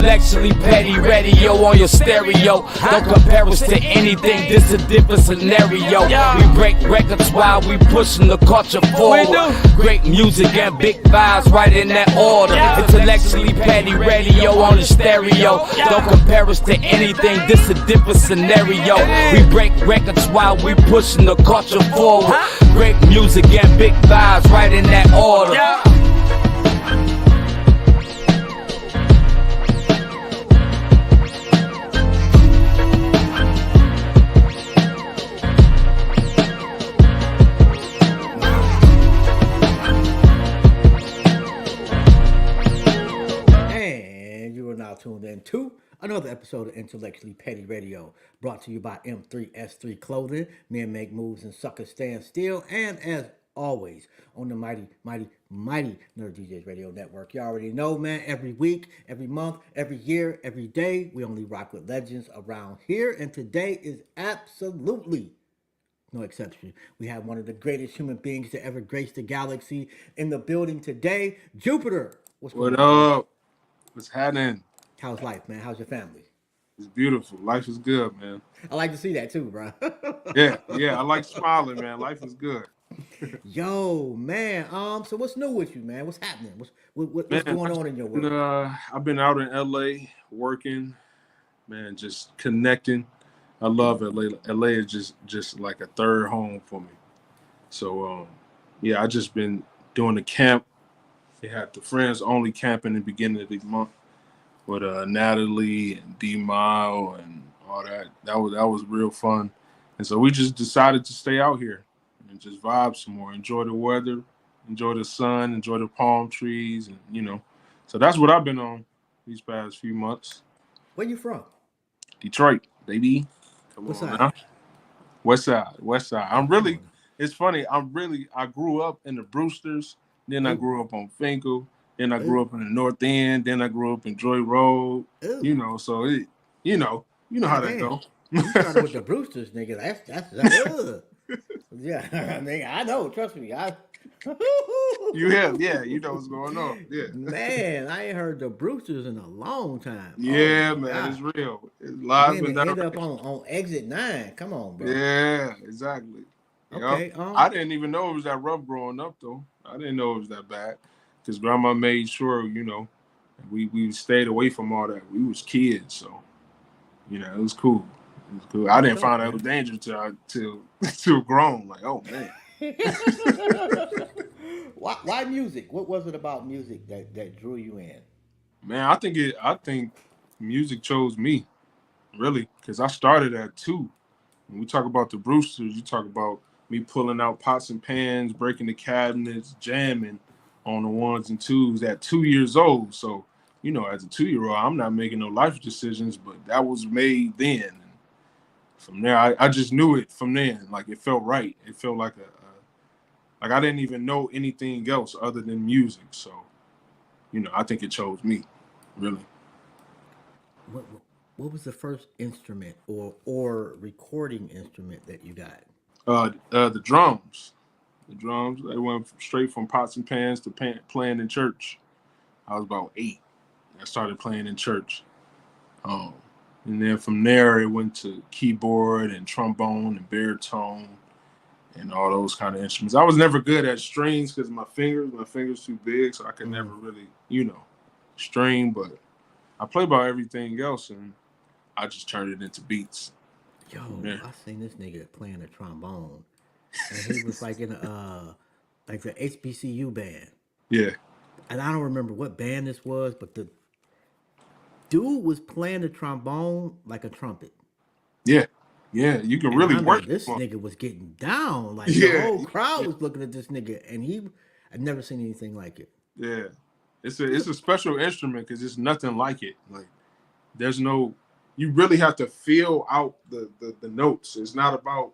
Intellectually petty radio on your stereo. Don't compare us to anything, this a different scenario. We break records while we pushing the culture forward. Great music and big vibes right in that order. Intellectually petty radio on the stereo. Don't compare us to anything, this a different scenario. We break records while we pushing the culture forward. Great music and big vibes right in that order. Tuned in to another episode of Intellectually Petty Radio, brought to you by M3S3 Clothing. Men make moves and suckers stand still. And as always, on the mighty Nerd DJs Radio Network. You already know, man, every week, every month, every year, every day, we only rock with legends around here. And today is absolutely no exception. We have one of the greatest human beings to ever grace the galaxy in the building today, Jupyter. What up? What's happening? How's life, man? How's your family? It's beautiful. Life is good, man. I like to see that too, bro. yeah. I like smiling, man. Life is good. Yo, man. So what's new with you, man? What's happening? What's going on in your world? I've been out in LA working, man, just connecting. I love LA. LA is just like a third home for me. So I just been doing the camp. They had the friends only camp in the beginning of the month with Natalie and D-Mile and all that. That was real fun. And so we just decided to stay out here and just vibe some more, enjoy the weather, enjoy the sun, enjoy the palm trees, and So that's what I've been on these past few months. Where you from? Detroit, baby. Come What's on that? now. West side. It's funny. I grew up in the Brewsters. Then I grew up on Finkel. Then I grew up in the North End. Then I grew up in Joy Road. So you know how that go. You started with the Brewsters, nigga. That's yeah, nigga. I know. Trust me. You have, yeah. You know what's going on. Yeah. Man, I ain't heard the Brewsters in a long time. Yeah, man, God. It's real. It's live. Man, end up on exit 9. Come on, bro. Yeah, exactly. Okay. I didn't even know it was that rough growing up, though. I didn't know it was that bad, because Grandma made sure, we stayed away from all that. We was kids, so it was cool. It was cool. I didn't find out it was dangerous till grown. Like, oh man. Why music? What was it about music that drew you in? Man, I think music chose me, really, because I started at 2. When we talk about the Brewsters, you talk about me pulling out pots and pans, breaking the cabinets, jamming on the 1s and 2s at 2 years old. So, as a 2-year-old, I'm not making no life decisions, but that was made then. And from there, I just knew it from then. Like, it felt right. It felt like like I didn't even know anything else other than music. So, I think it chose me, really. What was the first instrument or recording instrument that you got? The drums. The drums. They went straight from pots and pans to playing in church. I was about 8. I started playing in church. And then from there, it went to keyboard and trombone and baritone and all those kind of instruments. I was never good at strings because my fingers too big, so I could never really, string. But I play about everything else, and I just turned it into beats. Yo, I seen this nigga playing a trombone, and he was like in like the HBCU band. Yeah. And I don't remember what band this was, but the dude was playing the trombone like a trumpet. Yeah. Yeah, you can really work. This nigga was getting down. Like, the whole crowd was looking at this nigga, and I'd never seen anything like it. Yeah. It's a special instrument because there's nothing like it. Like, you really have to feel out the notes. It's not about,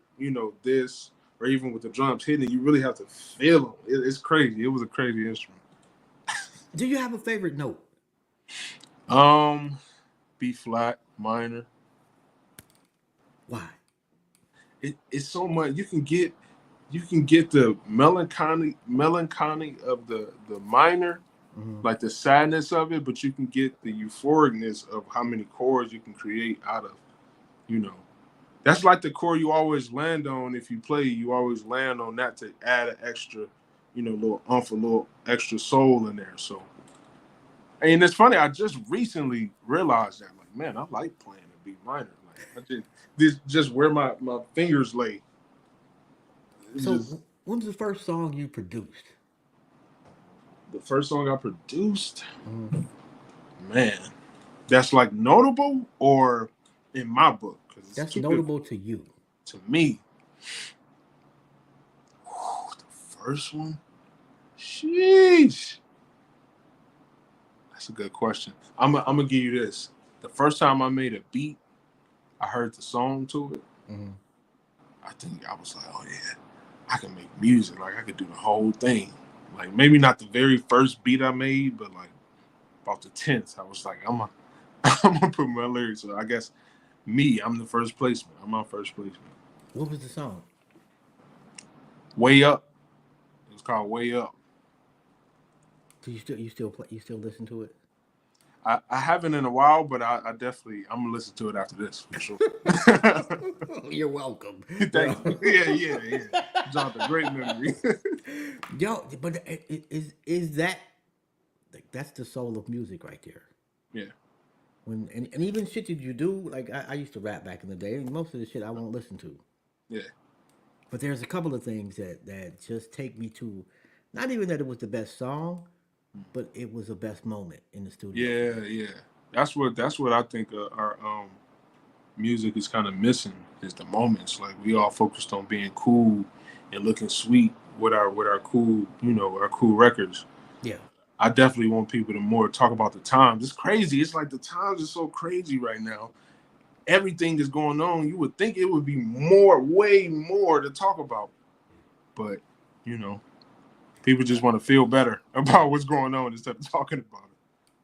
this, or even with the drums hitting, you really have to feel them. It's crazy. It was a crazy instrument. Do you have a favorite note? B flat, minor. Why? It's so much. You can get the melancholy of the minor, like the sadness of it, but you can get the euphoricness of how many chords you can create out of, you know. That's like the chord you always land on. If you play, you always land on that to add an extra, you know, little a little extra soul in there. So, and it's funny, I just recently realized that, like, man, I like playing a B minor. Like, I just where my fingers lay. It's So, just when was the first song you produced? the first song I produced, man. That's like notable or in my book, because it's That's two different. notable to you. To me, the first one, sheesh. That's a good question. I'm gonna give you this. The first time I made a beat, I heard the song to it. I think I was like, oh yeah, I can make music. Like I could do the whole thing. Like maybe not the very first beat I made, but like about the 10th, I was like, I'm gonna put my lyrics. So I guess I'm the first placement. I'm my first placement. What was the song? Way Up. It was called Way Up. So you still listen to it? I haven't in a while, but I definitely I'm gonna listen to it after this for sure. You're welcome. Thank you. Yeah. Jonathan, great memory. Yo, but is that like that's the soul of music right there? Yeah. And even shit that you do, like I used to rap back in the day, and most of the shit I won't listen to. Yeah. But there's a couple of things that just take me to, not even that it was the best song, but it was the best moment in the studio for me. Yeah. That's what I think our music is kind of missing is the moments. Like we all focused on being cool and looking sweet with our cool, our cool records. Yeah. I definitely want people to more talk about the times. It's crazy. It's like the times are so crazy right now. Everything is going on. You would think it would be way more to talk about. But, people just want to feel better about what's going on instead of talking about it.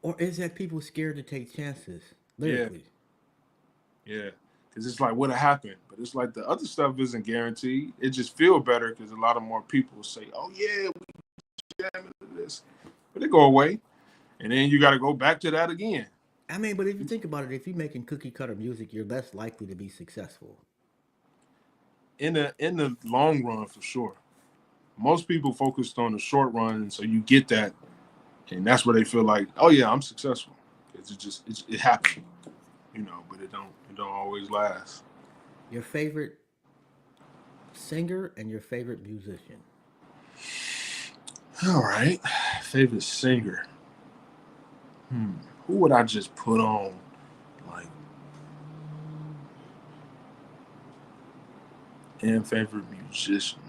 Or is that people scared to take chances Yeah. lyrically? Yeah. Because it's like, what'll happen? But it's like the other stuff isn't guaranteed. It just feel better because a lot of more people say, oh, yeah, we jam into this. But they go away. And then you got to go back to that again. I mean, but if you think about it, if you're making cookie cutter music, you're less likely to be successful. In the long run, for sure. Most people focused on the short run, and so you get that, and that's where they feel like, oh yeah, I'm successful. It happened, but it don't always last. Your favorite singer and your favorite musician. All right, favorite singer. Who would I just put on? Like, and favorite musician.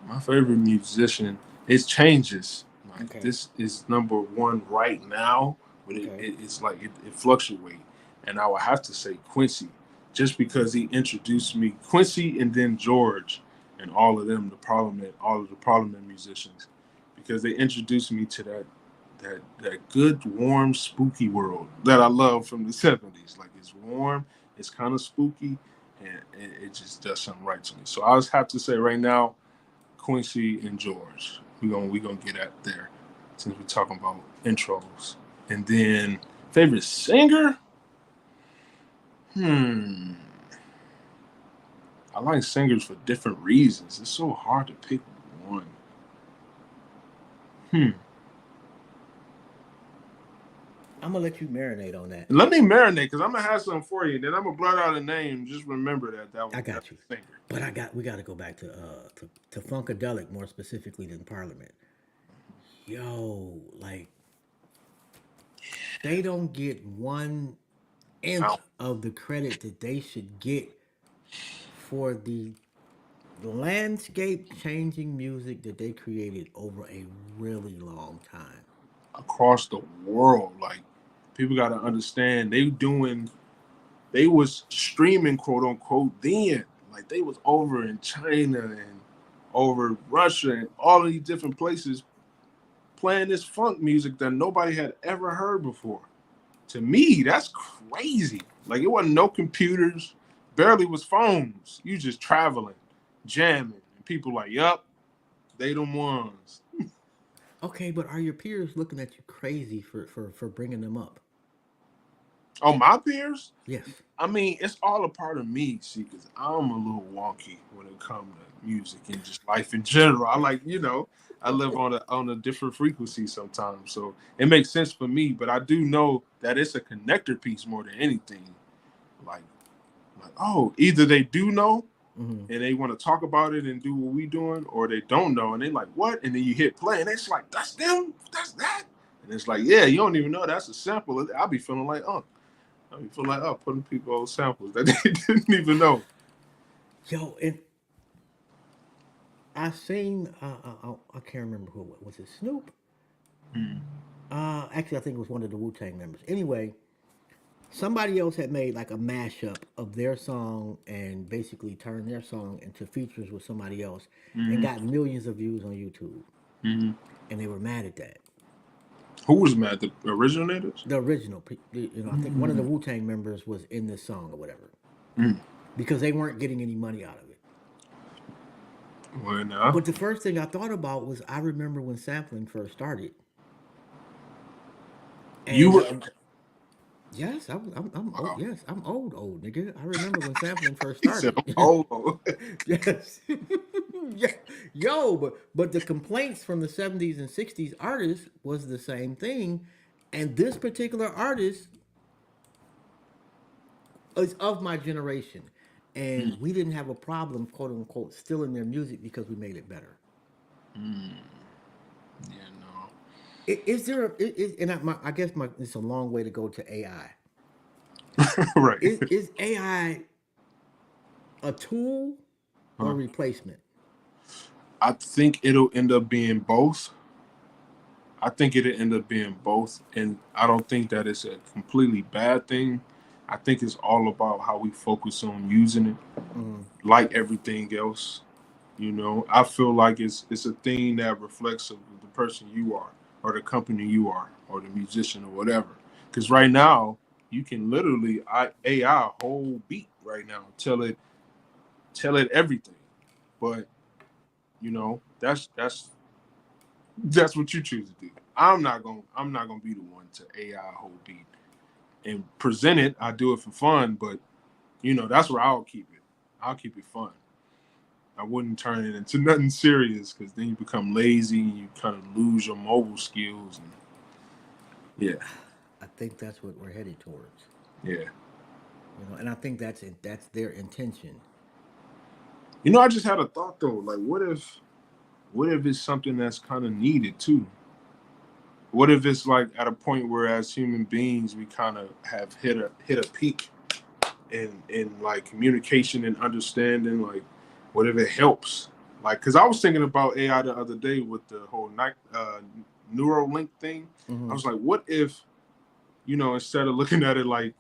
My favorite musician, it changes. Like Okay. this is number one right now, but Okay. it's like it fluctuates. And I would have to say Quincy, just because he introduced me, Quincy and then George and all of them, all of the Parliament musicians, because they introduced me to that good, warm, spooky world that I love from the 70s. Like it's warm, it's kind of spooky, and it just does something right to me. So I just have to say right now, Quincy and George. We gonna get at there since we're talking about intros. And then favorite singer? I like singers for different reasons. It's so hard to pick one. I'm gonna let you marinate on that. Let me marinate because I'm gonna have something for you. Then I'm gonna blurt out a name. Just remember that was I got you. the singer. But we got to go back to Funkadelic more specifically than Parliament. Yo, like they don't get one inch Wow. of the credit that they should get for the landscape changing music that they created over a really long time. Across the world, like people got to understand they was streaming, quote unquote, then. Like they was over in China and over Russia and all of these different places playing this funk music that nobody had ever heard before. To me, that's crazy. Like it wasn't no computers, barely was phones. You just traveling, jamming, and people like, yup, they them ones. Okay, but are your peers looking at you crazy for bringing them up? Oh, my peers? Yes. I mean, it's all a part of me, see, because I'm a little wonky when it comes to music and just life in general. I like, I live on a different frequency sometimes, so it makes sense for me. But I do know that it's a connector piece more than anything. Like, oh, either they do know Mm-hmm. and they want to talk about it and do what we doing, or they don't know and they like what, and then you hit play and it's like that's them, that's that, and it's like yeah, you don't even know that's a sample. I'll be feeling like putting people on samples that they didn't even know. Yo, and I seen I can't remember who it was. It Snoop? Hmm. Actually, I think it was one of the Wu Tang members. Anyway, somebody else had made like a mashup of their song and basically turned their song into features with somebody else and Hmm. got millions of views on YouTube. Hmm. And they were mad at that. Who was mad? The originators? The original, I think one of the Mm. Wu Tang members was in this song or whatever Mm. because they weren't getting any money out of it. Well, nah. But the first thing I thought about was I remember when sampling first started, You and were. yes, I'm old. Wow. Yes, I'm old nigga. I remember when sampling first He said, started. "Oh, Yes, yeah, yo, but the complaints from the '70s and '60s artists was the same thing, and this particular artist is of my generation, mm. and we didn't have a problem, quote unquote, stealing their music because we made it better. Yeah, no, Is there and I guess it's a long way to go to AI. right." Is AI a tool or Huh. a replacement? I think it'll end up being both. I think it'll end up being both, and I don't think that it's a completely bad thing. I think it's all about how we focus on using it, Mm, like everything else. I feel like it's a thing that reflects of the person you are, or the company you are, or the musician, or whatever. Because right now, you can literally AI a whole beat right now, tell it everything. But that's what you choose to do. I'm not gonna be the one to AI a whole beat and present it. I do it for fun, but that's where I'll keep it. I'll keep it fun. I wouldn't turn it into nothing serious because then you become lazy and you kind of lose your mobile skills. And yeah, I think that's what we're headed towards. yeah. And I think that's their intention. I just had a thought though. Like, what if it's something that's kind of needed too? What if it's like at a point where, as human beings, we kind of have hit a peak in like communication and understanding? Like, what if it helps? Like, because I was thinking about AI the other day with the whole Neuralink thing. I Hmm. was like, what if instead of looking at it like,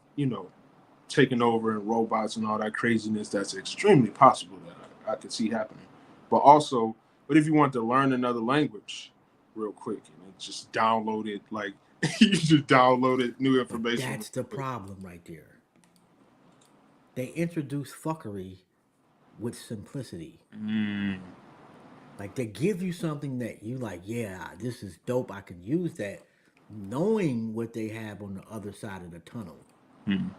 taking over and robots and all that craziness that's extremely possible that I could see happening. But also, what if you want to learn another language real quick and it just download it like you just downloaded new But information real that's the quick? problem right there. They introduce fuckery with simplicity. Mm, Like they give you something that you like, yeah, this is dope. I can use that, knowing what they have on the other side of the tunnel. mm,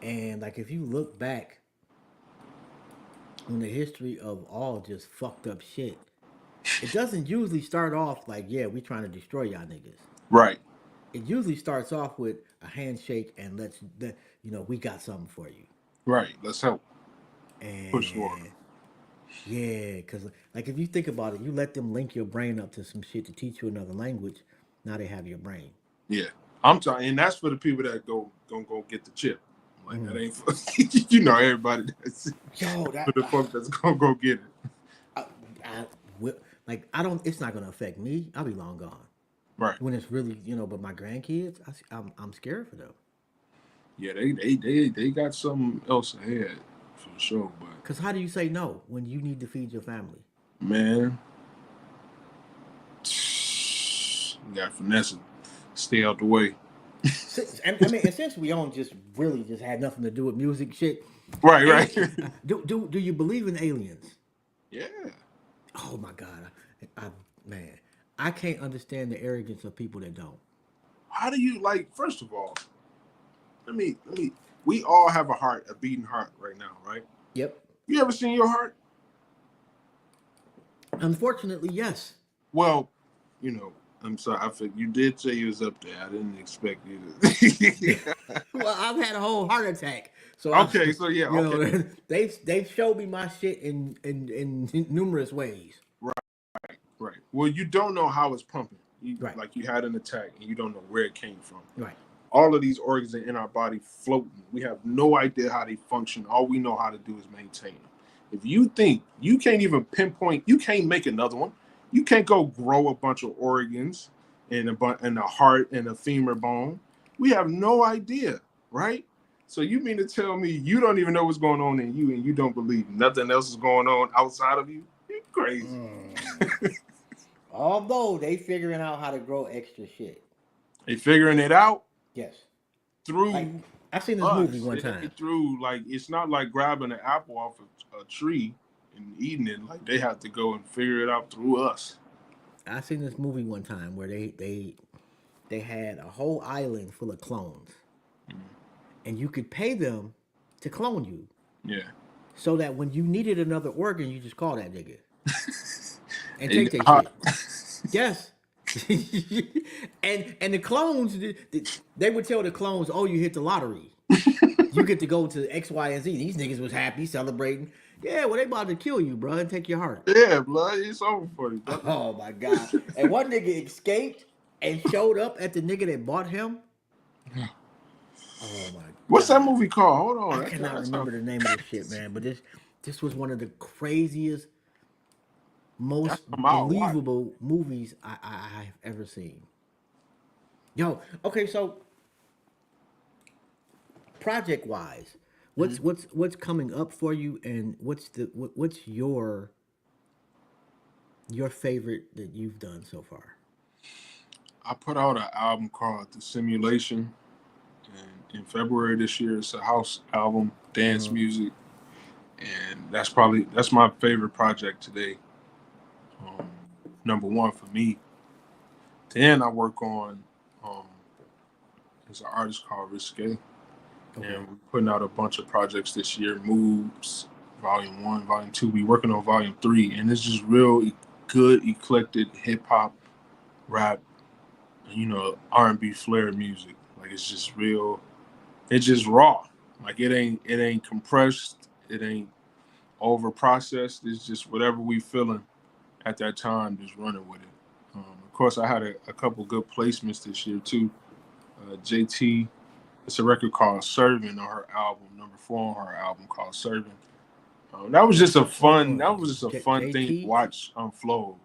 And like if you look back on the history of all just fucked up shit, it doesn't usually start off like, yeah, we trying to destroy y'all niggas. right, It usually starts off with a handshake and we got something for you. right. Let's help push forward. And yeah, because like if you think about it, you let them link your brain up to some shit to teach you another language. Now they have your brain. Yeah, I'm talking, and that's for the people that go get the chip. Like Mm. that ain't for everybody. That's Yo, for the folk that's gonna go get it. I, I will, like I don't. It's not gonna affect me. I'll be long gone Right. when it's really But my grandkids, I'm scared for them. Yeah, they got something else ahead for sure. But Cause how do you say no when you need to feed your family? man, you got finesse it. Stay out the way. And since we don't just really just had nothing to do with music shit, Right, and right. do you believe in aliens? Yeah. Oh my god, I man, I can't understand the arrogance of people that don't. How do you like? First of all, let me. We all have a heart, a beating heart right now, right? Yep. You ever seen your heart? Unfortunately, yes. Well, you know, I'm sorry. I think you did say you was up there. I didn't expect you to. Well, I've had a whole heart attack, so I, Okay, so yeah, you okay, know, they showed me my shit in numerous ways. right, right. Well, you don't know how it's pumping. Right. Like you had an attack and you don't know where it came from. Right. All of these organs are in our body floating. We have no idea how they function. All we know how to do is maintain them. If you think you can't even pinpoint, you can't make another one. You can't go grow a bunch of organs and a heart and a femur bone. We have no idea, right? So you mean to tell me you don't even know what's going on in you and you don't believe nothing else is going on outside of you? You're crazy. Although they figuring out how to grow extra shit. They figuring it out Yes. Like through I seen this movie us. one It time. ain't through like it's not like grabbing an apple off a tree and eating it. Like they have to go and figure it out through us. I seen this movie one time where they had a whole island full of clones, and you could pay them to clone you, Yeah. so that when you needed another organ, you just call that nigga and And take their how- shit. Yes. and the clones, they would tell the clones, "Oh, you hit the lottery. You get to go to X, Y, and Z." These niggas was happy, celebrating. Yeah, well, they about to kill you, bro, and take your heart. yeah, blood, it's over for you, brother. Oh my god! And one nigga escaped and showed up at the nigga that bought him. Oh my What's god! that movie called? Hold on. I cannot remember the name of this shit, man. But this was one of the craziest, That's most from out. Watch. believable movies I've ever seen. Yo, okay, so project wise, what's coming up for you, and what's your favorite that you've done so far? I put out an album called The Simulation. And in February this year, it's a house album, dance music. And that's my favorite project today. Number one for me. Then I work on there's an artist called Risque. Okay. And we're putting out a bunch of projects this year. Moves, Volume 1, Volume 2. We're working on Volume 3. And it's just real good, eclectic hip-hop, rap, and, R&B flair music. Like, it's just real. It's just raw. Like, it ain't compressed. It ain't over-processed. It's just whatever we feeling at that time, just running with it. Of course, I had a couple good placements this year, too. JT, it's a record called Serving on her album, number 4 on her album called Serving. That was just a fun thing to JT? watch flow.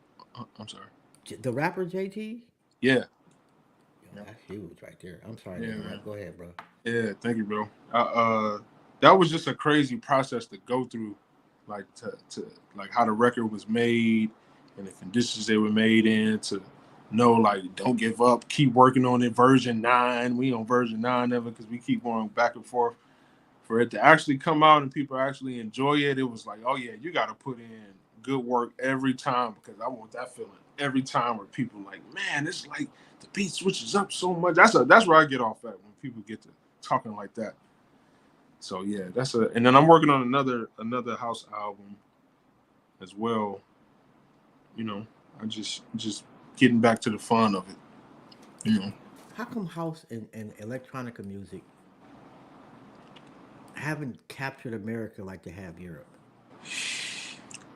I'm sorry. The rapper JT? Yeah. Yo, that's huge right there. I'm sorry, Yeah, to man. go ahead, bro. Yeah, thank you, bro. That was just a crazy process to go through, like to like how the record was made and the conditions they were made in, to know like don't give up, keep working on it. Version 9, we on version 9 of it because we keep going back and forth. For it to actually come out and people actually enjoy it, it was like, oh yeah, you got to put in good work every time, because I want that feeling every time where people like, man, it's like the beat switches up so much. That's where I get off at, when people get to talking like that. So yeah, and then I'm working on another house album as well. I just getting back to the fun of it. How come house and electronica music haven't captured America like they have Europe?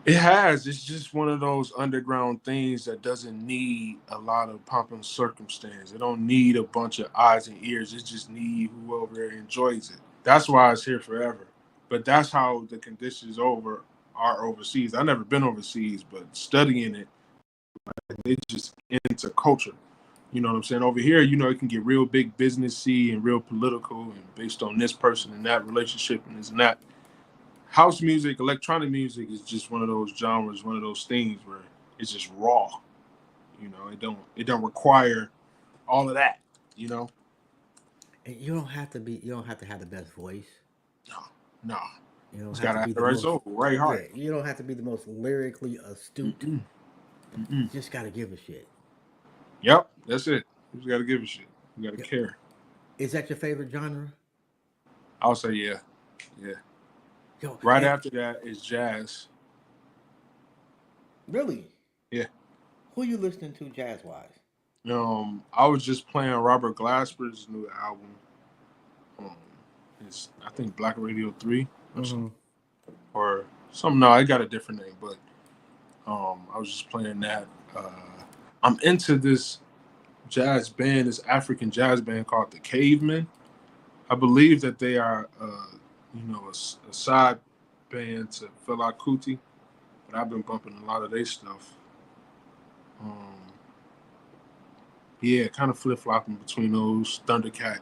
It has. It's just one of those underground things that doesn't need a lot of pomp and circumstance. It don't need a bunch of eyes and ears. It just need whoever enjoys it. That's why it's here forever. But that's how the conditions are overseas. I've never been overseas, but studying it, they just into culture. You know what I'm saying? Over here, it can get real big businessy and real political and based on this person and that relationship and this and that. House music, electronic music is just one of those genres, one of those things where it's just raw. It don't require all of that. And you don't have to have the best voice. No. You don't It's have got to to be have the the right most soul, right heart. Yeah, you don't have to be the most lyrically astute. You just gotta give a shit. Yep, that's it. You just gotta give a shit. You gotta Yeah. care. Is that your favorite genre? I'll say yeah. Yeah. Yo, Right and after that is jazz. really, Yeah. who you listening to jazz wise? I was just playing Robert Glasper's new album. Um, it's I think Black Radio 3 or Mm-hmm. something. Or something. No, I got a different name, but I was just playing that. I'm into this jazz band, this African jazz band called the Cavemen. I believe that they are, a side band to Fela Kuti, but I've been bumping a lot of their stuff. Um, yeah, kind of flip flopping between those Thundercat.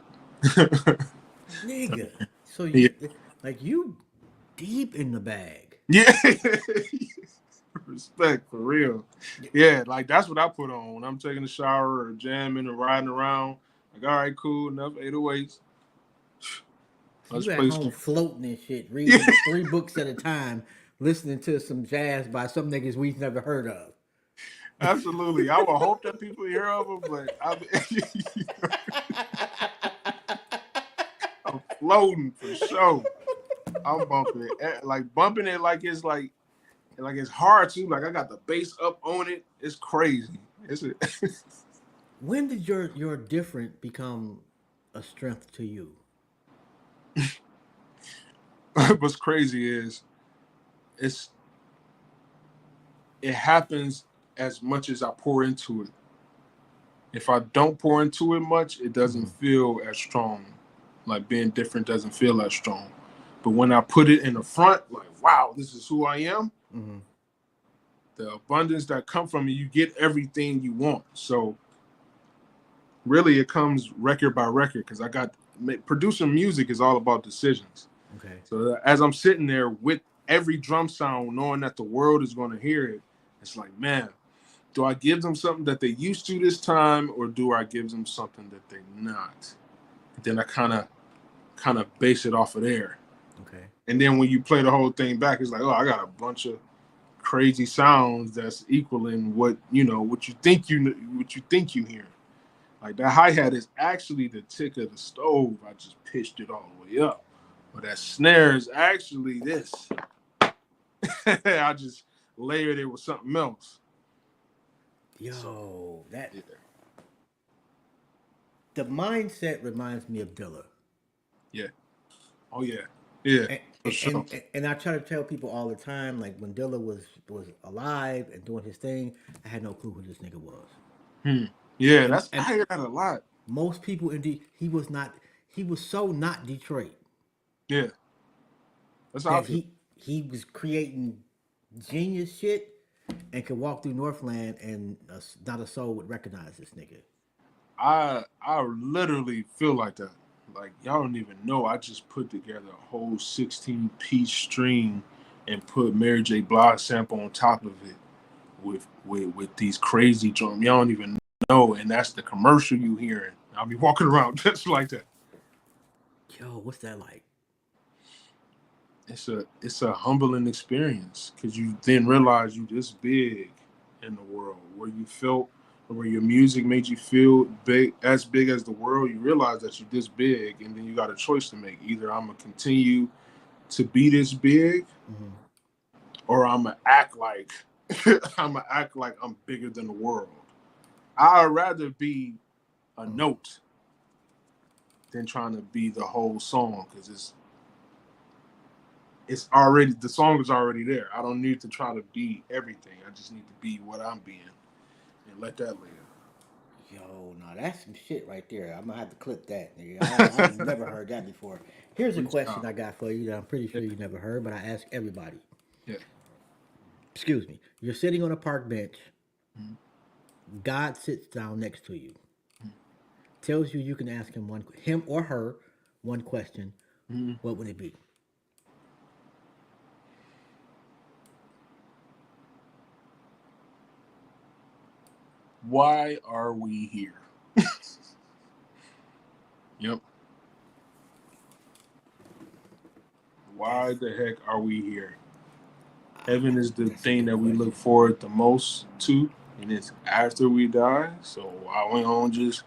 Nigga, so yeah, you deep in the bag. yeah. Respect for real. Yeah, like that's what I put on when I'm taking a shower or jamming or riding around. Like, all right, cool, enough 808s. Let's You at play home some. floating and shit, Yeah, reading 3 books at a time, listening to some jazz by some niggas we've never heard of. absolutely. I would hope that people hear of them, but I'm floating for sure. I'm bumping it, bumping it like it's hard to. Like I got the bass up on it. It's crazy. It's a, When did your different become a strength to you? what's crazy is it's it happens as much as I pour into it. If I don't pour into it much, it doesn't Mm-hmm. feel as strong. Like being different doesn't feel as strong. But when I put it in the front, like, wow, this is who I am, Mm-hmm. the abundance that come from it, you get everything you want. So really it comes record by record because producing music is all about decisions. Okay. So as I'm sitting there with every drum sound, knowing that the world is going to hear it, it's like, man, do I give them something that they used to this time, or do I give them something that they're not? And then I kind of base it off of there. Okay. And then when you play the whole thing back, it's like, oh, I got a bunch of crazy sounds that's equaling what you think you hear. Like that hi-hat is actually the tick of the stove. I just pitched it all the way up. But that snare is actually this. I just layered it with something else. Yo, So, that yeah. the mindset reminds me of Dilla. Yeah. Oh yeah. Yeah, And, for sure. and I try to tell people all the time, like when Dilla was alive and doing his thing, I had no clue who this nigga was. Yeah, And I hear that a lot. most people indeed he was so not Detroit Yeah. That's how I that feel. he was creating genius shit and could walk through Northland and not a soul would recognize this nigga. I literally feel like that. Like y'all don't even know. I just put together a whole 16-piece string and put Mary J. Blige sample on top of it with these crazy drums. Y'all don't even know, and that's the commercial you hearing. I'll be walking around just like that. Yo, what's that like? It's a humbling experience because you then realize you this big in the world where you felt where your music made you feel big as the world. You realize that you're this big, and then you got a choice to make. Either I'm gonna continue to be this big, Mm-hmm. or I'm gonna act like I'm bigger than the world. I'd rather be a note than trying to be the whole song because it's already the song is already there. I don't need to try to be everything. I just need to be what I'm being and let that Yo, now that's some shit right there. I'm gonna have to clip that, nigga. I've live. never heard that before. Here's a Reach question out. I got for you that I'm pretty Yeah, sure you never heard, but I ask everybody. yeah. Excuse me. You're sitting on a park bench. Mhm. God sits down next to you. Tells you can ask him or her, one question. Mhm. What would it be? Why are we here? Yep. That's Why the heck are we here? Heaven is the that's a thing good that we question. look forward the most to, and it's after we die. So why we don't just,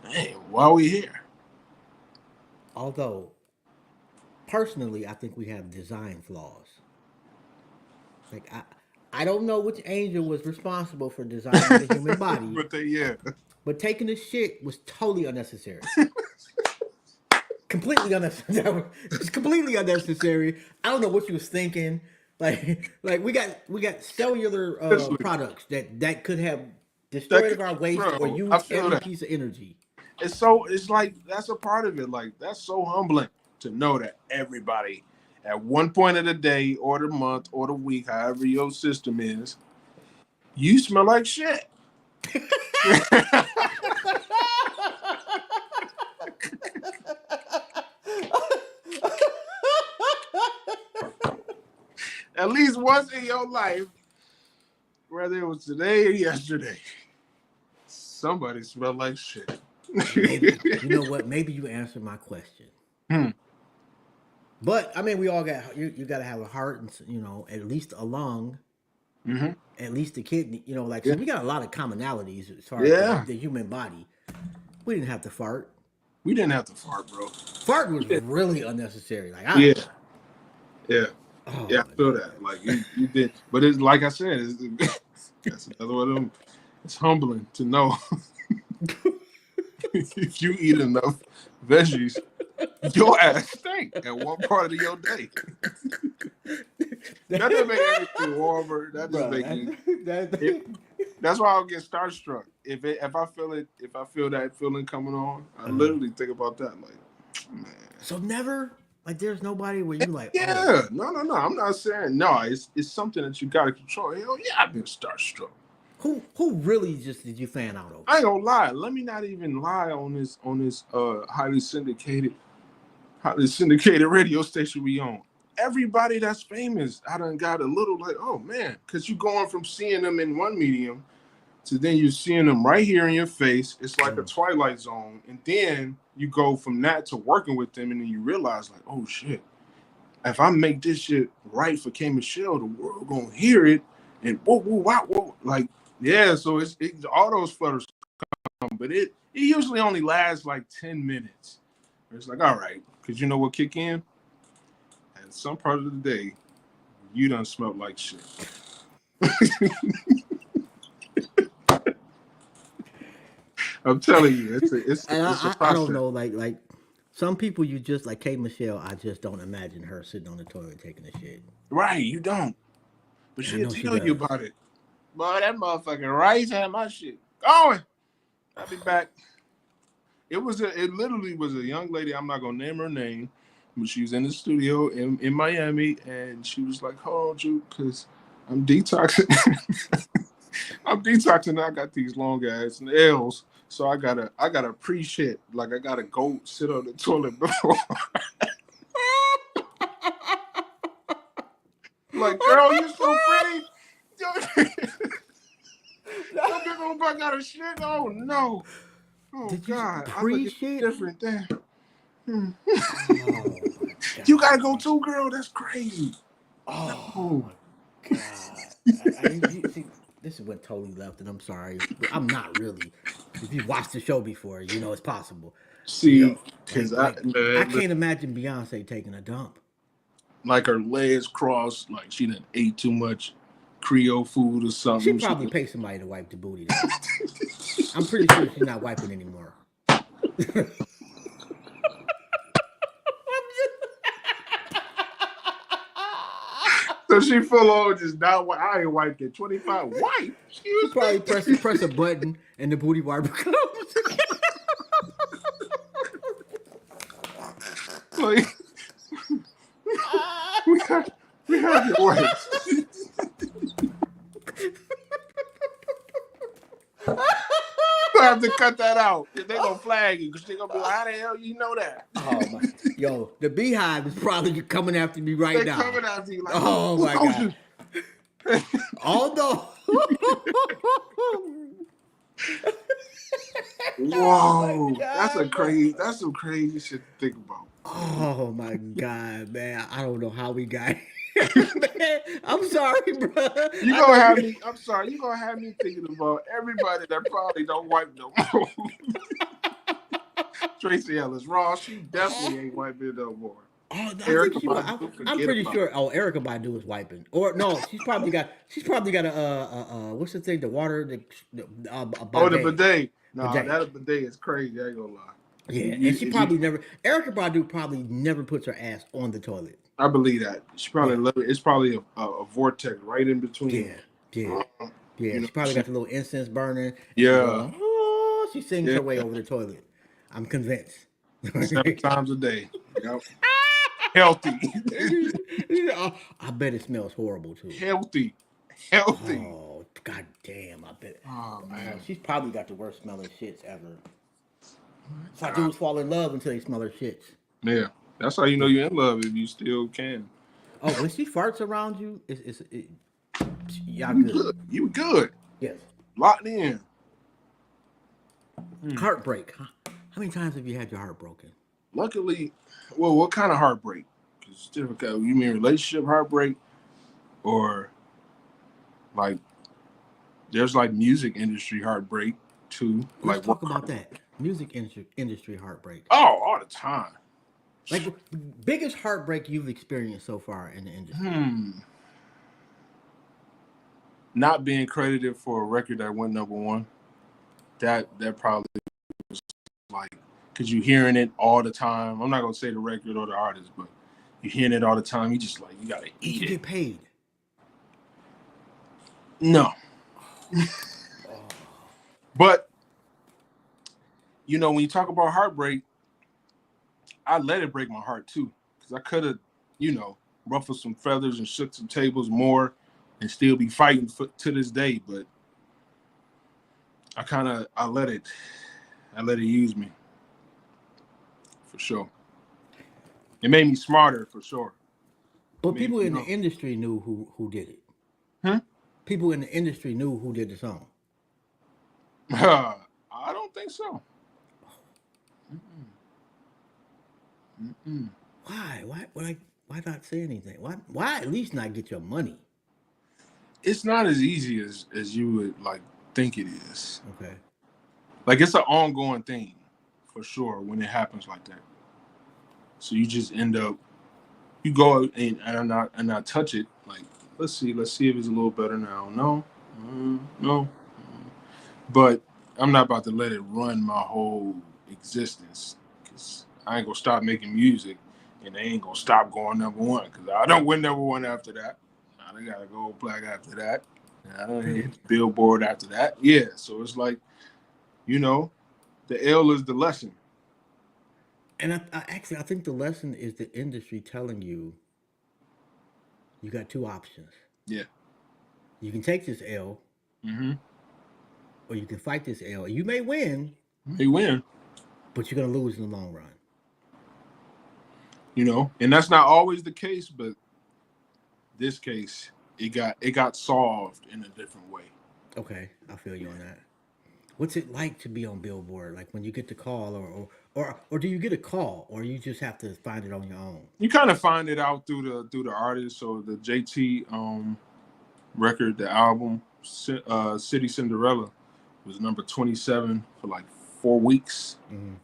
hey, why we here? Although, personally, I think we have design flaws. Like I don't know which angel was responsible for designing the human body, But yeah, but taking the shit was totally unnecessary. Completely unnecessary. It's completely unnecessary. I don't know what you was thinking. Like we got cellular especially products that could have that, destroyed of our waste or bro. I used feel every that. piece of energy. It's like that's a part of it. Like that's so humbling to know that everybody at one point of the day or the month or the week, however your system is, you smell like shit. At least once in your life, whether it was today or yesterday, somebody smelled like shit. Maybe you know what? Maybe you answered my question. Hmm. But I mean, we all got you. Got to have a heart, and at least a lung, Mm-hmm. at least a kidney. Like so, Yeah. we got a lot of commonalities as far as Yeah. the human body. We didn't have to fart. We didn't have to fart, bro. Fart was really unnecessary. Like I, Yeah. Yeah. oh Yeah, my I feel god, that. Like you did, but it's like I said, that's another one of them. It's humbling to know if you eat enough veggies, your ass stink at one part of your day. That doesn't make everything warmer. That just bro. make it, That that's why I'll get starstruck. If I feel it, if I feel that feeling coming on, I literally think about that. Like, man. so never like there's nobody where you like Yeah, no. I'm not saying no. It's something that you gotta control. Hell yeah, I've been starstruck. who really just did you fan out over? I ain't gonna lie. Let me not even lie on this highly syndicated radio station we on. Everybody that's famous, I done got a little like, oh man, because you going from seeing them in one medium to then you're seeing them right here in your face. It's like a twilight zone, and then you go from that to working with them, and then you realize like, oh shit, if I make this shit right for K Michelle, the world gonna hear it, and whoa, whoa, wow, whoa, like yeah. So it's all those flutters come, but it usually only lasts like 10 minutes. It's like all right, because you know what kick in, and some part of the day, you done smelled like shit. I'm telling you, it's And a I process. don't know like some people you just like K Michelle. I just don't imagine her sitting on the toilet taking a shit. Right, you don't, but And I she'll know she tell you does. about it. Boy, that motherfucking rice had my shit going. I'll be back. It literally was a young lady. I'm not gonna name her name, but she was in the studio in Miami, and she was like, "Hold you, cause I'm detoxing. I'm detoxing. I got these long ass nails, so I gotta pre shit. Like I gotta go sit on the toilet before." Like, girl, you so pretty. Your big old butt got a shit. Oh no. Oh Did you God, I look pre at shit? different. Damn. Oh my You gotta god. go too, girl. That's crazy. Oh Oh, my god. See, this went totally left, and I'm sorry, but I'm not really. If you watched the show before, you know it's possible. see, because I can't imagine Beyonce taking a dump. like her legs crossed, like she done ate too much Creole food or She something. probably paid somebody to wipe the booty though. I'm pretty sure she's not wiping anymore. So she full on just not. I ain't wiped it. 25 wipe. She Excuse probably me. press a button and the booty wiper comes. Like we have your wipes. I have to cut that out. They gonna flag you because they gonna be like, "How the hell you know that?" Oh my, yo, the beehive is probably coming after me right They now. coming after you like, Oh "Who my told god. you?" Although Whoa, that's God, some crazy shit to think about. oh my god, man. I don't know how we got Man, I'm sorry, bro. You gonna have me? I'm sorry. You gonna have me thinking about everybody that probably don't wipe no more. Tracy Ellis Ross, she definitely ain't wiping no more. Oh, I think Erica she was. Badu, I'm forget pretty about it. sure. Oh, Erica Badu is wiping. Or no, she's probably got a what's the thing? The water, a Oh, the bidet. bidet. Nah, Bidet. that bidet is crazy. I ain't gonna lie. Yeah, and she probably never. Erica Badu probably never puts her ass on the toilet. I believe that. She probably Yeah, it's probably a vortex right in between. yeah, yeah, yeah. You know She what I'm probably got saying? the little incense burning, and she Yeah, going. Oh, she sings yeah. her way over the toilet. I'm convinced. 7 times a day. Yep. Healthy. Oh, I bet it smells horrible too. Healthy. Healthy. Oh, god damn, I bet. Oh man. She's probably got the worst smelling shits ever. It's like dudes fall in love until they smell her shits. Yeah. That's how you know you're in love if you still can. Oh, when she farts around you, y'all You good. good. You good. Yes. Locked in. Heartbreak. Huh? How many times have you had your heart broken? Luckily, well, what kind of heartbreak? Because it's difficult. You mean relationship heartbreak, or like there's like music industry heartbreak too. Let's Like talk what? about that. Music industry heartbreak. Oh, all the time. Like biggest heartbreak you've experienced so far in the industry. Not being credited for a record that went #1. That probably was like, because you hearing it all the time. I'm not gonna say the record or the artist, but you hearing it all the time. You just like, you gotta Did eat you it. get paid? No. But you know, when you talk about heartbreak, I let it break my heart too, because I could have, you know, ruffled some feathers and shook some tables more, and still be fighting to this day. But I let it use me, for sure. It made me smarter, for sure. But people in the industry knew who did it. Hmm? People in the industry knew who did the song. I don't think so. Mm-mm. Why? Why not say anything? Why at least not get your money? It's not as easy as you would like think it is. Okay. Like it's an ongoing thing, for sure, when it happens like that. So you just end up, you go and I touch it. Like, let's see if it's a little better now. No, no. But I'm not about to let it run my whole existence, because I ain't gonna stop making music, and they ain't gonna stop going #1, because I don't win #1 after that. I don't gotta go black after that. I don't hit Billboard after that. Yeah, so it's like, you know, the L is the lesson. And I think the lesson is the industry telling you you got two options. Yeah. You can take this L, or you can fight this L. You may win, They win, but you're gonna lose in the long run. you know, and that's not always the case, but this case, it got solved in a different way. Okay, I feel you on that. What's it like to be on Billboard? Like when you get the call, or do you get a call, or you just have to find it on your own? You kind of find it out through the artist. So the JT record, the album City Cinderella, was number 27 for like 4 weeks, and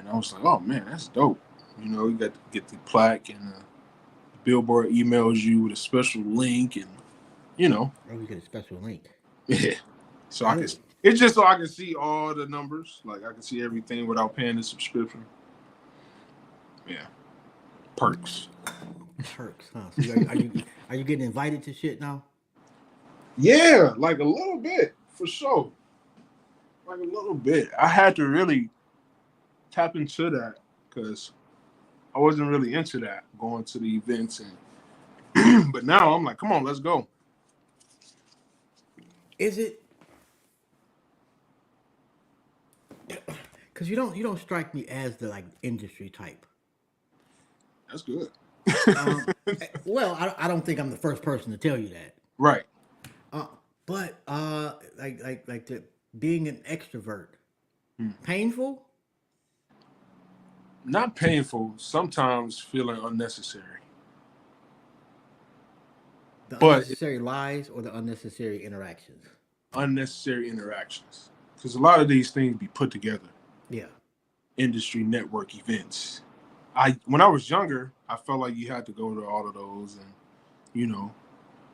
I was like, oh man, that's dope. You know, you got to get the plaque, and Billboard emails you with a special link, and you know, Oh, you get a special link. yeah. So I can, it's just so I can see all the numbers, like I can see everything without paying the subscription. Yeah, perks. Perks, huh? So are you getting invited to shit now? Yeah, like a little bit, for sure. Like a little bit. I had to really tap into that, because I wasn't really into that, going to the events, and but now I'm like, come on, let's go. Is it? Because you don't strike me as the like industry type. That's good. Well, I don't think I'm the first person to tell you that. Right. But like being an extrovert, painful. Not painful, sometimes feeling unnecessary. The but unnecessary lies or the unnecessary interactions. unnecessary interactions. Because a lot of these things be put together. Yeah. Industry network events. When I was younger, I felt like you had to go to all of those, and you know,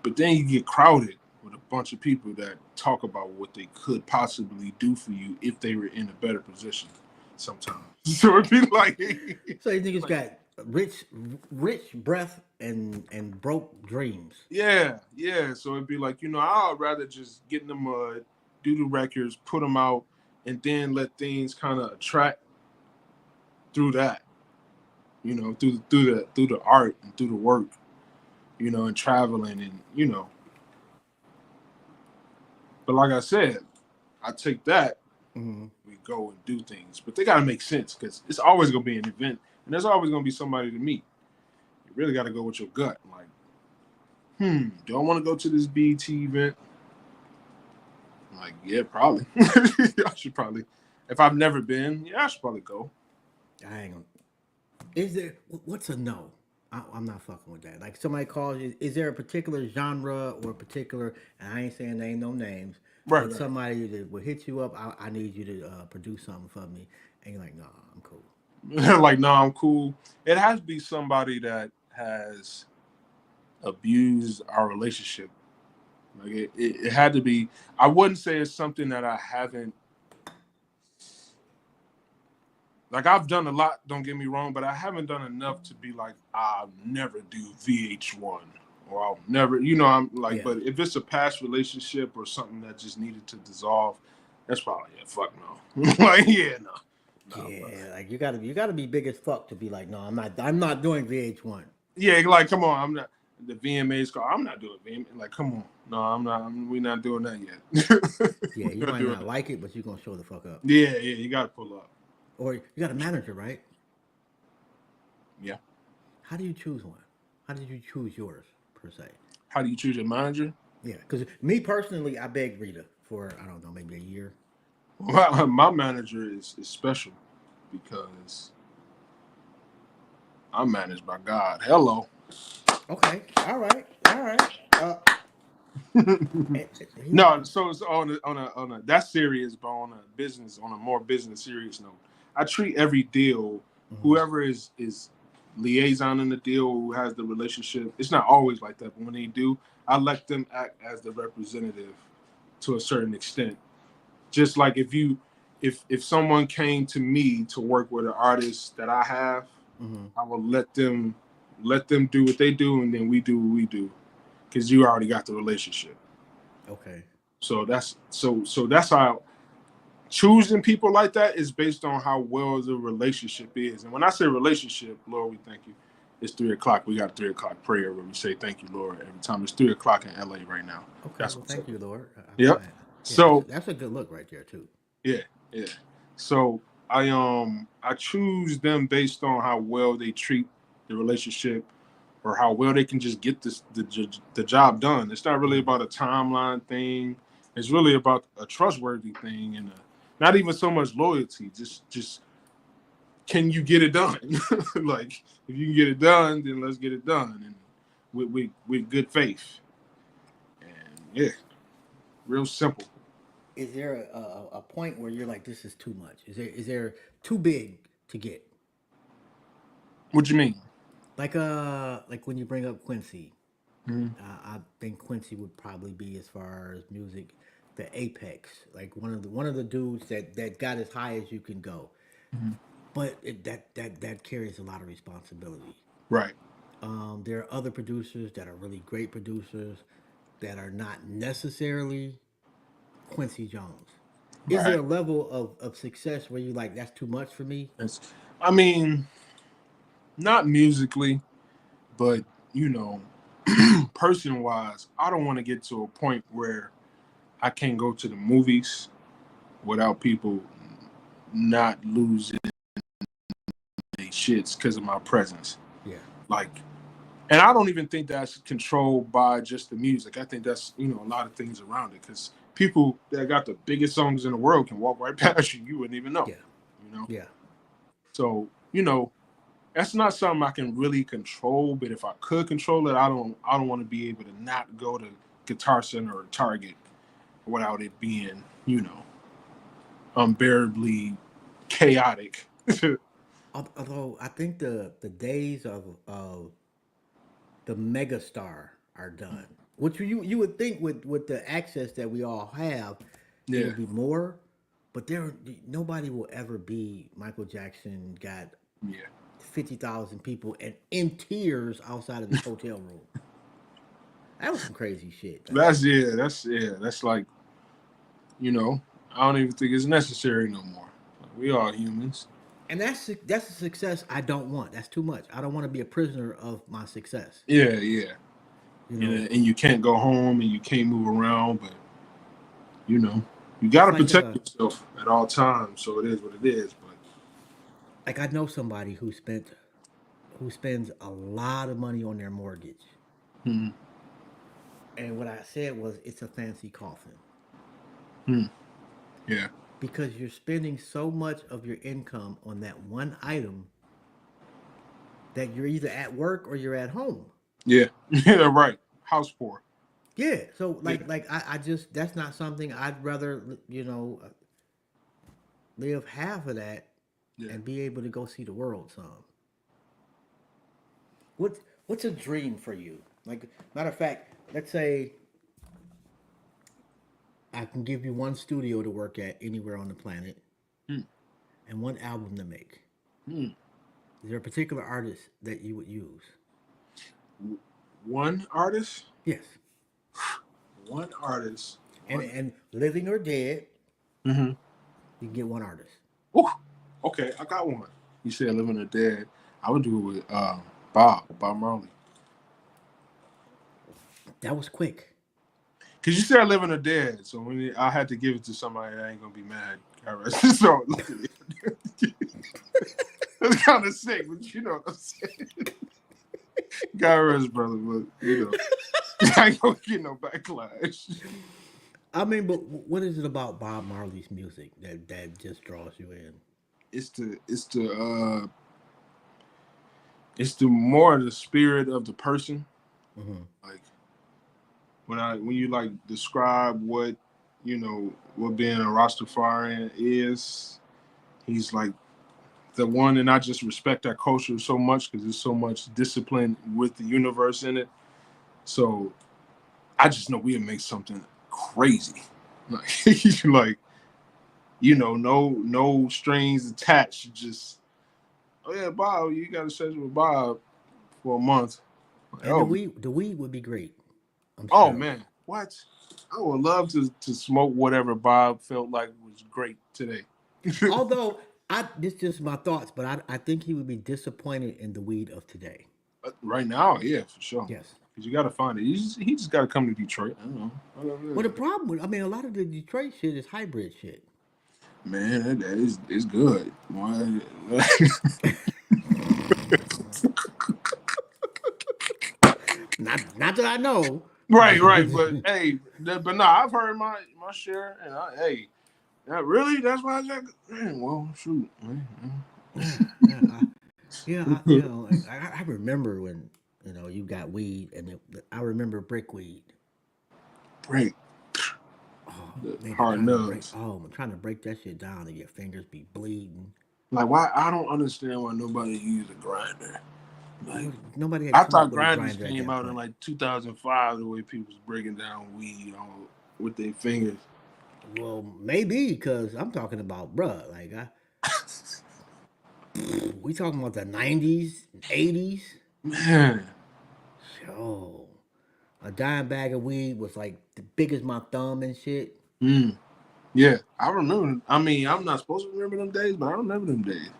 but then you get crowded with a bunch of people that talk about what they could possibly do for you if they were in a better position. Sometimes, so it'd be like, So you think it's like got rich breath and broke dreams. yeah. So it'd be like, I'd rather just get in the mud, do the records, put them out, and then let things kind of attract through that. Through the art and through the work, and traveling and But like I said, I take that, Mm-hmm. we go and do things, but they got to make sense because it's always gonna be an event, and there's always gonna be somebody to meet. You really got to go with your gut. Like, do I want to go to this BT event? Like, yeah, probably. I should probably. If I've never been, yeah, I should probably go. I ain't gonna. Is there what's a no? I'm not fucking with that. Like somebody calls you, is there a particular genre or a particular? And I ain't saying name no names, but Right. somebody that will hit you up. I need you to produce something for me, and you're like, no, I'm cool. Like, no, I'm cool. It has to be somebody that has abused our relationship. Like it had to be. I wouldn't say it's something that I haven't. Like I've done a lot. Don't get me wrong, but I haven't done enough to be like I'll never do VH1 or I'll never. I'm like. Yeah, But if it's a past relationship or something that just needed to dissolve, that's probably fuck no. Like no. But yeah. Like you gotta be big as fuck to be like, no, I'm not doing VH1. yeah, like come on, I'm not. The VMA's called. I'm not doing VMA. Like come on, no, I'm not. We're not doing that yet. Yeah, you We're not might doing not that. like it, but you're gonna show the fuck up. Yeah, you got to pull up. Or you got a manager, right? Yeah. How do you choose one? How did you choose yours per se? How do you choose your manager? Yeah, because me personally, I begged Rita for I don't know maybe a year. My manager is special because I'm managed by God. Hello. Okay, all right. He, No, so it's on a that's serious, but on a more business serious note. I treat every deal, mhm. whoever is liaison in the deal, who has the relationship. It's not always like that, but when they do, I let them act as the representative to a certain extent. Just like if someone came to me to work with an artist that I have, Mhm. I will let them do what they do, and then we do what we do, because you already got the relationship. Okay. So that's how choosing people like that is based on how well the relationship is. And when I say relationship, Lord, we thank you. It's 3 o'clock. We got 3 o'clock prayer where we say thank you, Lord, every time. It's 3 o'clock in LA right now. Okay. That's Well, what's up. thank you, Lord. Yep. Yeah, that's So that's a good look right there too. yeah, yeah. So I choose them based on how well they treat the relationship or how well they can just get the job done. It's not really Mhm. about a timeline thing. It's really about a trustworthy thing and not even so much loyalty. Just can you get it done? Like if you can get it done, then let's get it done and with good faith. And yeah, real simple. Is there a point where you're like, this is too much? Is there too big to get? What you mean? Like when you bring up Quincy, Mhm. I think Quincy would probably be as far as music, the apex, like one of the dudes that got as high as you can go. But that carries a lot of responsibility. Right. There are other producers that are really great producers that are not necessarily Quincy Jones. Is there Right. a level of success where you like that's too much for me? It's, I mean, not musically, but you know, person wise, I don't want to get to a point where I can't go to the movies without people not losing their shits because of my presence. Yeah. Like, and I don't even think that's controlled by just the music. I think that's a lot of things around it because people that got the biggest songs in the world can walk right past you. You wouldn't even know. Yeah. You know. Yeah. So that's not something I can really control. But if I could control it, I don't want to be able to not go to Guitar Center or Target without it being, unbearably chaotic. Although I think the days of the megastar are done. Which you would think with the access that we all have, Yeah, it'll be more. But nobody will ever be Michael Jackson. Got yeah. 50,000 people and in tears outside of his hotel room. That was some crazy shit. That's like, I don't even think it's necessary no more. Like, we all humans. And that's a success I don't want. That's too much. I don't want to be a prisoner of my success. Yeah, yeah. You know, And you can't go home and you can't move around, but you know, you got it's to like protect yourself at all times. So it is what it is. I know somebody who spends a lot of money on their mortgage. But And what I said was it's a fancy coffin hmm, yeah, because you're spending so much of your income on that one item that you're either at work or you're at home. yeah, yeah, right. House poor. Yeah, so Yeah, I just that's not something I'd rather live half of that yeah. and be able to go see the world some. What what's a dream for you? Like matter of fact, let's say I can give you one studio to work at anywhere on the planet Hmm, and one album to make. hmm. Is there a particular artist that you would use? One artist, Yes. one artist, And one. and living or dead, Mm-hmm. you can get one artist. Ooh, okay, I got one. You said living or dead. I would do it with Bob Marley. That was quick. Cause you said living or dead, so I had to give it to somebody that ain't gonna be mad. All right. So that's kind of sick, but you know what I'm saying. God rest, brother, but I ain't gonna get no backlash. I mean, but what is it about Bob Marley's music that just draws you in? It's the more the spirit of the person. Hmm. Like when you like describe what being a Rastafarian is, he's like the one, and I just respect that culture so much because there's so much discipline with the universe in it. So I just know we'll make something crazy, like no strings attached. Just oh yeah, Bob, you got a session with Bob for a month. Like, And the weed would be great. I'm oh sure. man, what? I would love to smoke whatever Bob felt like was great today. Although this just my thoughts, but I think he would be disappointed in the weed of today. Right now, yeah, for sure. Yes. Because you got to find it. He just got to come to Detroit. I don't know. I don't Well, know. the problem with, I mean, a lot of the Detroit shit is hybrid shit. Man, that is it's good. Not that I know. Right. But hey, but no, I've heard my share, and that's why I got. Man, well, shoot, man. Yeah, yeah, I remember when you got weed, and I remember brickweed. Break Oh the man, hard nuts. I'm trying to break that shit down, and your fingers be bleeding. Like, why? I don't understand why nobody used a grinder. Like, Nobody had I come up thought with a grinders grinder at came that out in point. like 2005. The way people was breaking down weed with their fingers. Well, maybe because I'm talking about, bruh. Like, we talking about the '90s, '80s. Man, Yo, a dime bag of weed was like the big as my thumb and shit. mm, yeah, I remember. I mean, I'm not supposed to remember them days, but I remember them days.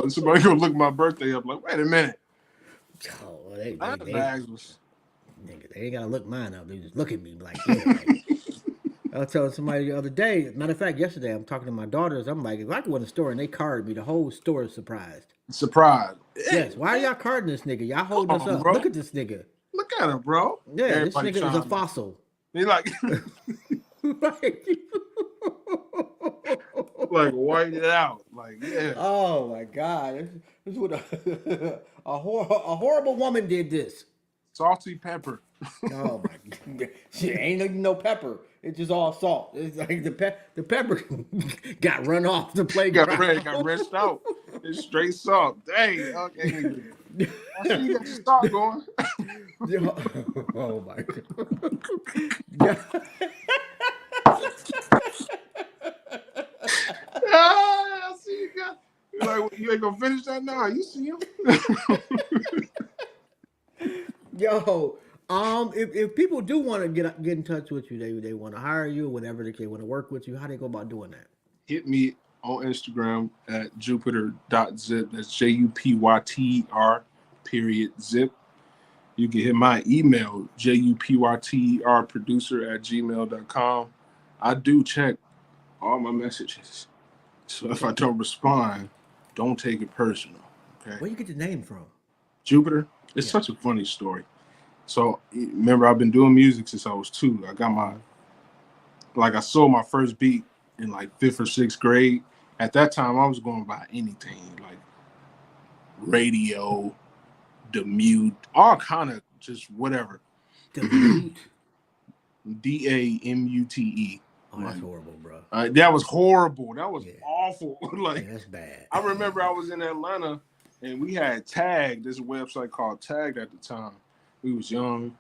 Somebody go look my birthday up. Like, wait a minute, Oh, that bags was. nigga, they ain't gotta look mine up. They just look at me like, yeah. Like, I was telling somebody the other day. Matter of fact, yesterday I'm talking to my daughters. I'm like, if I go in the store and they card me, the whole store is surprised. Surprised. Hey, Yes, why are y'all carding this nigga? Y'all come holding us on, up. Look bro. at this nigga. Look at him, bro. Yeah, this Everybody nigga is a trying to. fossil. He like, Right. like white it out. Like, yeah. Oh my God! This is what a horrible woman did this. Salty pepper. Oh my God! Shit, ain't even no pepper. It's just all salt. It's like the pepper got run off the playground. Got rinsed out. It's straight salt. Dang. Okay. I see you got your salt going. Oh my God! Ah, I see you got. You're like, you ain't gonna finish that now. You see him? Yo, if people do want to get in touch with you, they want to hire you, whatever they want to work with you, how they go about doing that? Hit me on Instagram at jupyter.zip. That's Jupyter period zip. You can hit my email, jupyterproducer@gmail.com. I do check all my messages. So if I don't respond, don't take it personal. Okay. Where you get the name from? Jupyter. It's such a funny story. So remember, I've been doing music since I was 2. I got I sold my first beat in like 5th or 6th grade. At that time, I was going by anything like radio, Demute, all kind of just whatever. Demute. Damute. Oh, that's horrible, bro. That was horrible. That was awful. Like, that's bad. I remember I was in Atlanta and we had Tag, this website called Tag at the time. We was young.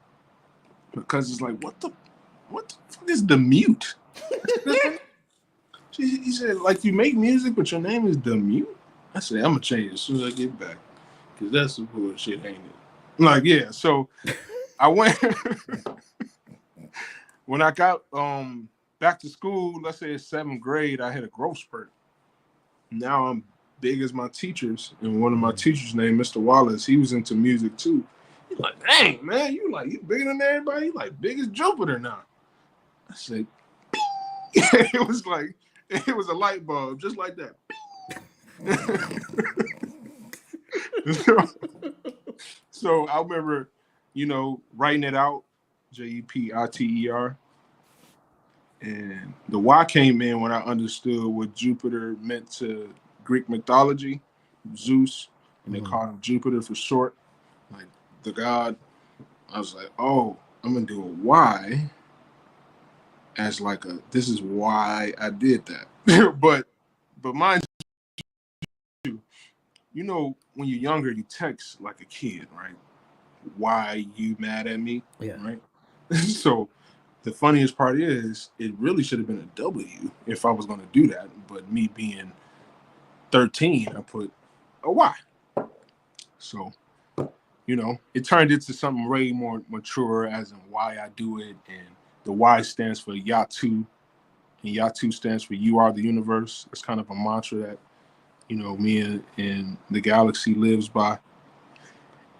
Because it's like, what the fuck is Demute? He said, like, you make music, but your name is Demute? I said, I'm gonna change it as soon as I get back. Cause that's some bullshit, ain't it? I'm like, yeah. So I went when I got back to school, let's say it's 7th grade, I had a growth spurt. Now I'm big as my teachers, and one of my teachers named Mr. Wallace, he was into music too. He's like, dang, man, you bigger than everybody? You like big as Jupiter now. I said, it was a light bulb, just like that. So I remember, writing it out, Jupiter. And the Y came in when I understood what Jupiter meant to Greek mythology, Zeus, and they called him Jupiter for short, like the god. I was like, oh, I'm gonna do a Y as like this is why I did that. but mind you, when you're younger, you text like a kid, right? Why you mad at me? Yeah. Right. So the funniest part is it really should have been a W if I was going to do that. But me being 13, I put a Y. So, it turned into something way more mature as in why I do it. And the Y stands for Yatu. And Yatu stands for You Are the Universe. It's kind of a mantra that, me and the galaxy lives by.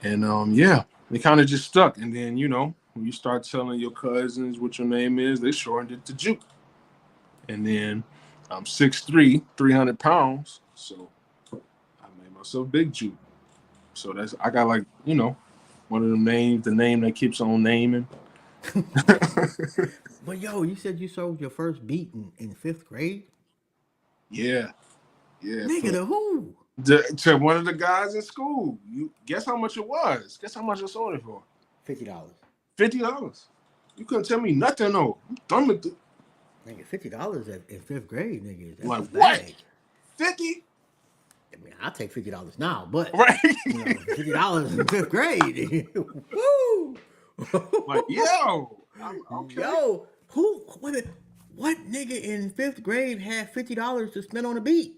And it kind of just stuck. And then, when you start telling your cousins what your name is, they shortened it to Juke. And then I'm 6'3", 300 pounds. So I made myself Big Juke. So I got one of them names, the name that keeps on naming. But yo, you said you sold your first beat in 5th grade? Yeah. Nigga, to who? To one of the guys in school. You guess how much it was? Guess how much I sold it for? $50. $50. You couldn't tell me nothing though. I'm done with it. Nigga, $50 in 5th grade, nigga. That's Like a what? bag. 50? I mean, I'll take $50 now, but Right. $50 in 5th grade. Woo! Like, yo. Okay. Yo, what nigga in 5th grade had $50 to spend on a beat?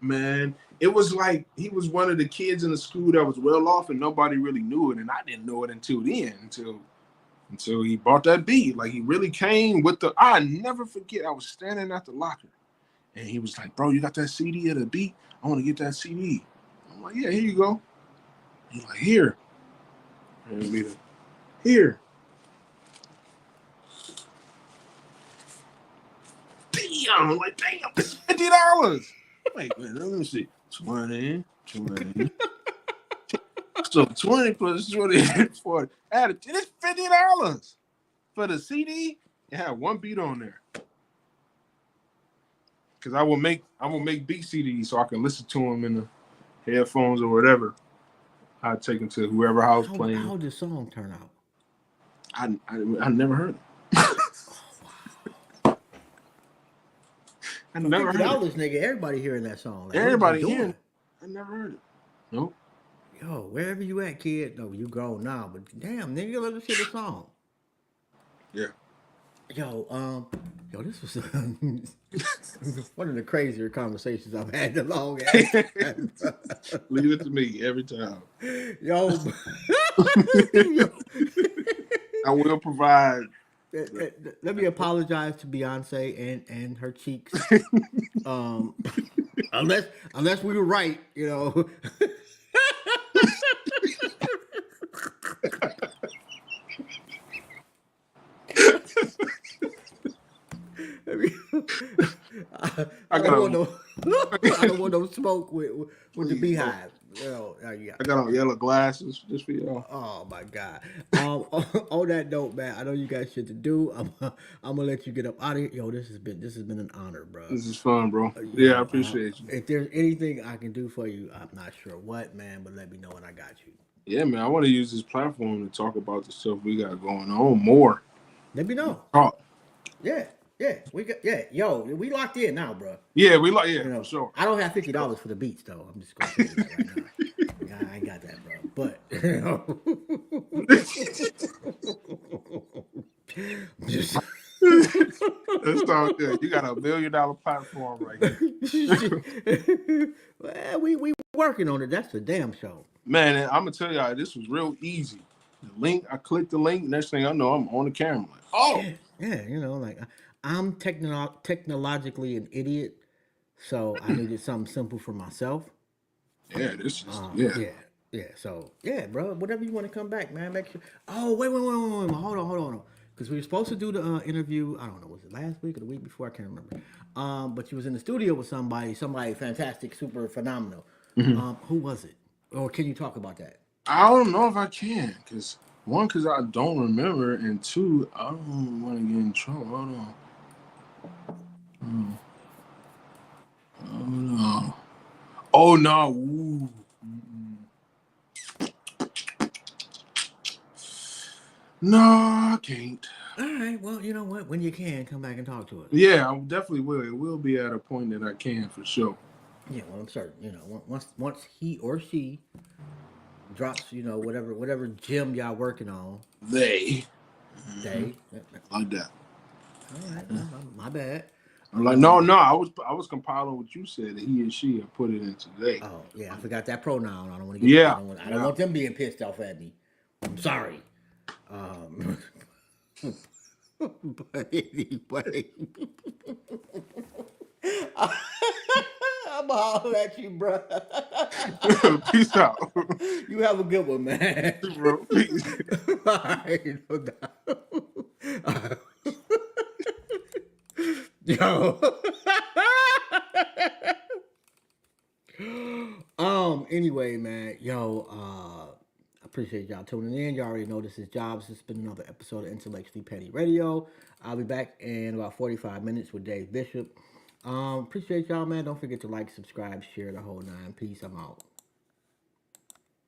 Man. It was like he was one of the kids in the school that was well off and nobody really knew it. And I didn't know it until he bought that beat. Like, he really came with I never forget. I was standing at the locker and he was like, bro, you got that CD of the beat? I want to get that CD. I'm like, yeah, here you go. He's like, here. And here. Damn. I'm like, damn, it's $50. Wait, let me see. 20. So 20 plus 20 is 40. It's $50 for the CD. It had one beat on there. Because I will make beat CDs so I can listen to them in the headphones or whatever. I take them to whoever house playing. How did the song turn out? I never heard it. I never heard $50, nigga. Everybody hearing that song. Like, Everybody hearing it. I never heard it. Nope. Yo, wherever you at, kid. No, you grown now, but damn, nigga, let us hear the song. Yeah. Yo, this was one of the crazier conversations I've had in a long ass. Leave it to me every time. Yo, I will provide. let me apologize to Beyonce and her cheeks. Unless we were right, you know. I don't want no smoke with the beehive. Yeah. I got on yellow glasses just for y'all. Oh my God. On that note, man, I know you got shit to do. I'm gonna let you get up out of here. Yo, this has been an honor, bro. This is fun, bro. Yeah, I appreciate you. If there's anything I can do for you, I'm not sure what, man, but let me know and I got you. Yeah, man. I want to use this platform to talk about the stuff we got going on more. Let me know. Talk. Yeah. Yo, we locked in now, bro. Yeah, for sure. I don't have $50 for the beats though. I'm just gonna tell you that right now. Yeah, I ain't got that, bro. But That's all good. You got $1 million platform right here. Well, we working on it. That's the damn show. Man, and I'm gonna tell y'all, this was real easy. The link, I clicked the link. Next thing I know, I'm on the camera. Like, oh, yeah. Like I'm technologically an idiot, so I needed something simple for myself. Yeah, this is Yeah. So yeah, bro. Whatever you want to come back, man. Make sure. Oh, wait. Hold on. Because we were supposed to do the interview. I don't know, was it last week or the week before? I can't remember. But you was in the studio with somebody fantastic, super phenomenal. Who was it? Or can you talk about that? I don't know if I can, because I don't remember, and two, I don't want to get in trouble. Hold on. Oh no. Ooh. No, I can't. All right. Well, you know what? When you can, come back and talk to us. Yeah, I definitely will. It will be at a point that I can for sure. Yeah, well, I'm certain. You know, once he or she drops, you know, whatever gym y'all working on. They. Like that. All right. Well, my bad. I'm like, no. I was compiling what you said. That he and she have put it in today. Oh yeah, I forgot that pronoun. I don't want to get. Yeah. I don't want them being pissed off at me. I'm sorry. But anyway, I'm hollering at you, bro. Peace out. You have a good one, man. Bro, peace. All right, no doubt. Yo. Anyway, man, yo, appreciate y'all tuning in. Y'all already know this is Jobs. This has been another episode of Intellectually Petty Radio. I'll be back in about 45 minutes with Dave Bishop. Appreciate y'all, man. Don't forget to like, subscribe, share the whole nine. Peace. I'm out.